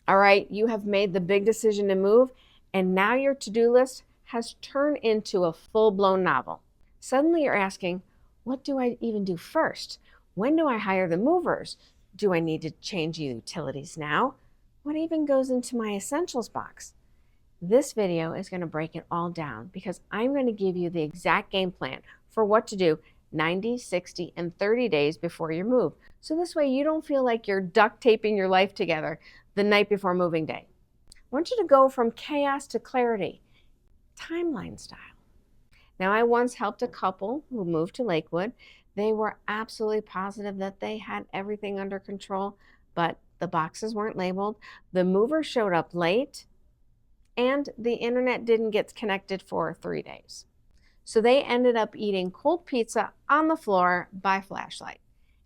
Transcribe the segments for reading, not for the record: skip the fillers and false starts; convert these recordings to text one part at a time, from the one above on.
All right, you have made the big decision to move, and now your to-do list has turned into a full-blown novel. Suddenly you're asking, what do I even do first? When do I hire the movers? Do I need to change utilities now? What even goes into my essentials box? This video is going to break it all down because I'm going to give you the exact game plan for what to do 90, 60, and 30 days before your move. So this way you don't feel like you're duct taping your life together the night before moving day. I want you to go from chaos to clarity, timeline style. Now, I once helped a couple who moved to Lakewood. They were absolutely positive that they had everything under control, but the boxes weren't labeled. The mover showed up late, and the internet didn't get connected for 3 days. So they ended up eating cold pizza on the floor by flashlight.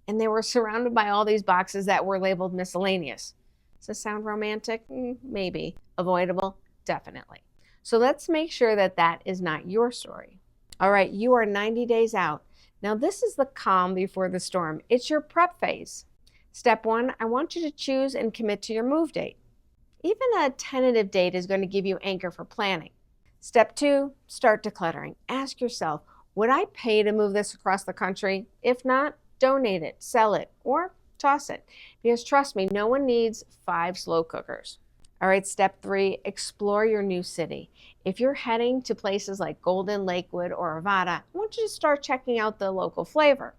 And they were surrounded by all these boxes that were labeled miscellaneous. Does this sound romantic? Maybe. Avoidable? Definitely. So let's make sure that that is not your story. All right, you are 90 days out. Now this is the calm before the storm. It's your prep phase. Step 1, I want you to choose and commit to your move date. Even a tentative date is going to give you anchor for planning. Step 2, start decluttering. Ask yourself, would I pay to move this across the country? If not, donate it, sell it, or toss it. Because trust me, no one needs 5 slow cookers. All right, step 3, explore your new city. If you're heading to places like Golden, Lakewood, or Arvada, I want you to start checking out the local flavor.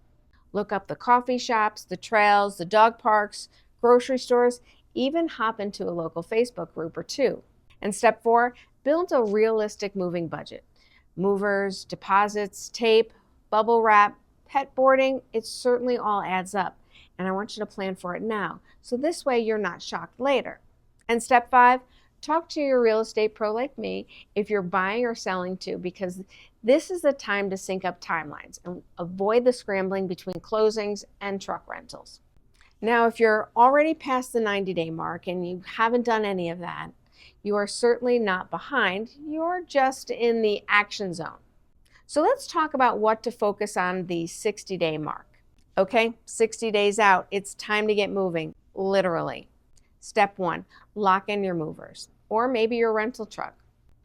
Look up the coffee shops, the trails, the dog parks, grocery stores, even hop into a local Facebook group or 2. And step 4, build a realistic moving budget. Movers, deposits, tape, bubble wrap, pet boarding, it certainly all adds up. And I want you to plan for it now. So this way you're not shocked later. And step 5, talk to your real estate pro like me if you're buying or selling too, because this is the time to sync up timelines and avoid the scrambling between closings and truck rentals. Now, if you're already past the 90-day mark and you haven't done any of that, you are certainly not behind. You're just in the action zone. So let's talk about what to focus on the 60-day mark. Okay, 60 days out, it's time to get moving, literally. Step 1, lock in your movers, or maybe your rental truck,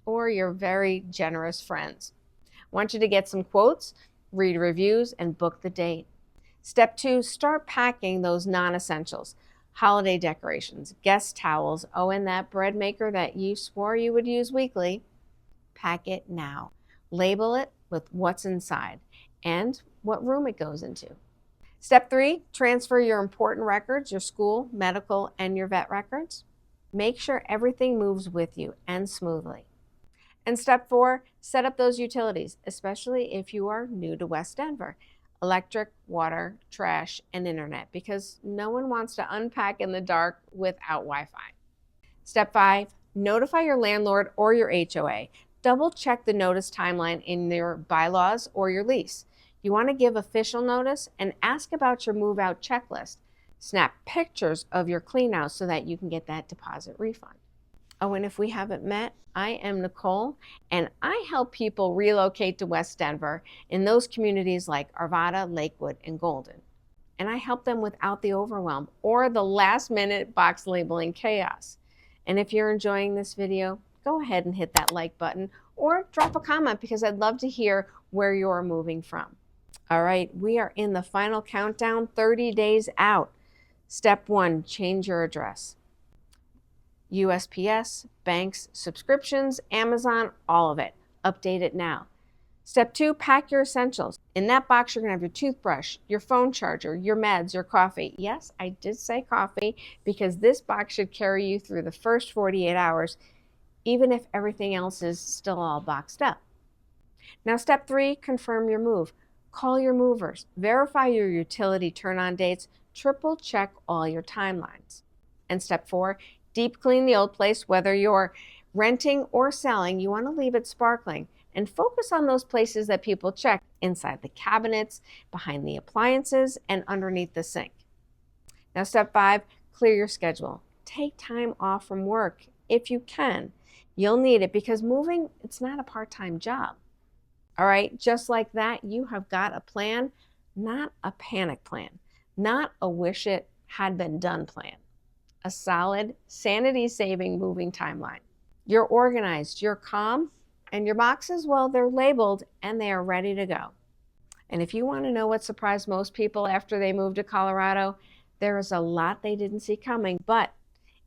or your very generous friends. I want you to get some quotes, read reviews, and book the date. Step 2, start packing those non-essentials. Holiday decorations, guest towels, and that bread maker that you swore you would use weekly. Pack it now. Label it with what's inside and what room it goes into. Step 3, transfer your important records, your school, medical, and your vet records. Make sure everything moves with you and smoothly. And step 4, set up those utilities, especially if you are new to West Denver. Electric, water, trash, and internet, because no one wants to unpack in the dark without Wi-Fi. Step 5, notify your landlord or your HOA. Double check the notice timeline in your bylaws or your lease. You want to give official notice and ask about your move out checklist. Snap pictures of your clean out so that you can get that deposit refund. Oh, and if we haven't met, I am Nicole, and I help people relocate to West Denver in those communities like Arvada, Lakewood, and Golden. And I help them without the overwhelm or the last-minute box labeling chaos. And if you're enjoying this video, go ahead and hit that like button or drop a comment because I'd love to hear where you're moving from. All right, we are in the final countdown, 30 days out. Step 1, change your address. USPS, banks, subscriptions, Amazon, all of it. Update it now. Step 2, pack your essentials. In that box, you're going to have your toothbrush, your phone charger, your meds, your coffee. Yes, I did say coffee because this box should carry you through the first 48 hours, even if everything else is still all boxed up. Now, step 3, confirm your move. Call your movers. Verify your utility turn-on dates. Triple check all your timelines. And step 4, deep clean the old place. Whether you're renting or selling, you want to leave it sparkling and focus on those places that people check: inside the cabinets, behind the appliances, and underneath the sink. Now, step 5, clear your schedule. Take time off from work if you can. You'll need it because moving, it's not a part-time job. All right, just like that, you have got a plan, not a panic plan, not a wish it had been done plan, a solid, sanity-saving moving timeline. You're organized, you're calm, and your boxes, well, they're labeled and they are ready to go. And if you want to know what surprised most people after they moved to Colorado, there is a lot they didn't see coming, but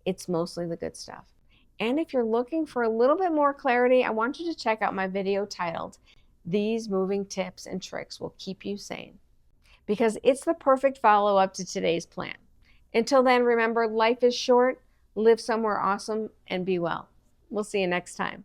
it's mostly the good stuff. And if you're looking for a little bit more clarity, I want you to check out my video titled, "These Moving Tips and Tricks Will Keep You Sane," because it's the perfect follow-up to today's plan. Until then, remember, life is short, live somewhere awesome, and be well. We'll see you next time.